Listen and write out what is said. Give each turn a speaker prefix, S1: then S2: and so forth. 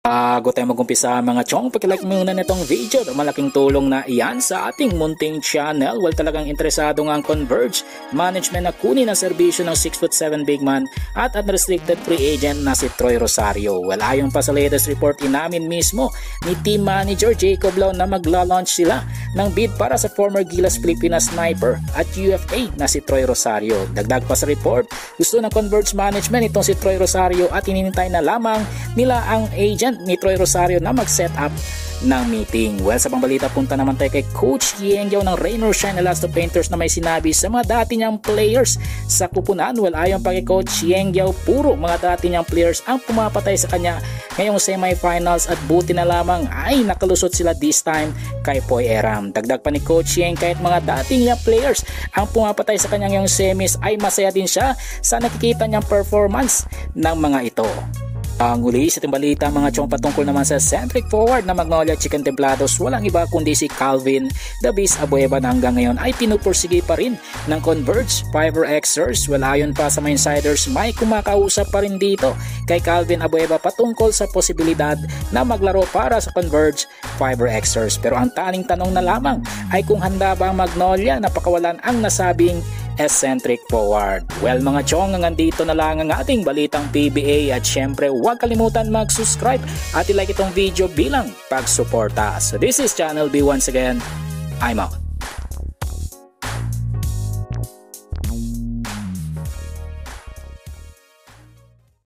S1: Bago tayo mag-umpisa mga chong, pakilike muna nitong video. Malaking tulong na iyan sa ating munting channel. Well, talagang interesado nga ang Converge Management na kunin ang serbisyo ng 6'7" big man at unrestricted free agent na si Troy Rosario. Well, ayon pa sa latest report, inamin mismo ni team manager Jacob Lau na magla-launch sila ng bid para sa former Gilas Pilipinas sniper at UFA na si Troy Rosario. Dagdag pa sa report, gusto ng Converge Management itong si Troy Rosario at inintay na lamang nila ang agent ni Troy Rosario na mag-set up ng meeting. Well, sa pambalita, punta naman tayo kay Coach Yengyao ng Rain or Shine Elasto Painters na may sinabi sa mga dati niyang players sa kupunan. Well, ayon pa kay Coach Yengyao, puro mga dati niyang players ang pumapatay sa kanya ngayong semifinals at buti na lamang ay nakalusot sila this time kay Poy Eram. Dagdag pa ni Coach Yeng, kahit mga dating niyang players ang pumapatay sa kanya ngayong semis ay masaya din siya sa nakikita niyang performance ng mga ito. Ang uli sa timbalita mga chong, patungkol naman sa centric forward na Magnolia Chicken Templados, walang iba kundi si Calvin The Beast Abueva na hanggang ngayon ay pinupursige pa rin ng Converge Fiber Xers. Well, ayon pa sa mga insiders, may kumakausap pa rin dito kay Calvin Abueva patungkol sa posibilidad na maglaro para sa Converge Fiber Xers. Pero ang tanging tanong na lamang ay kung handa ba ang Magnolia na pakawalan ang nasabing eccentric forward. Well mga chong, hanggang dito na lang ang ating balitang PBA at syempre huwag kalimutan mag-subscribe at i-like itong video bilang pagsuporta. So this is Channel B once again. I'm out.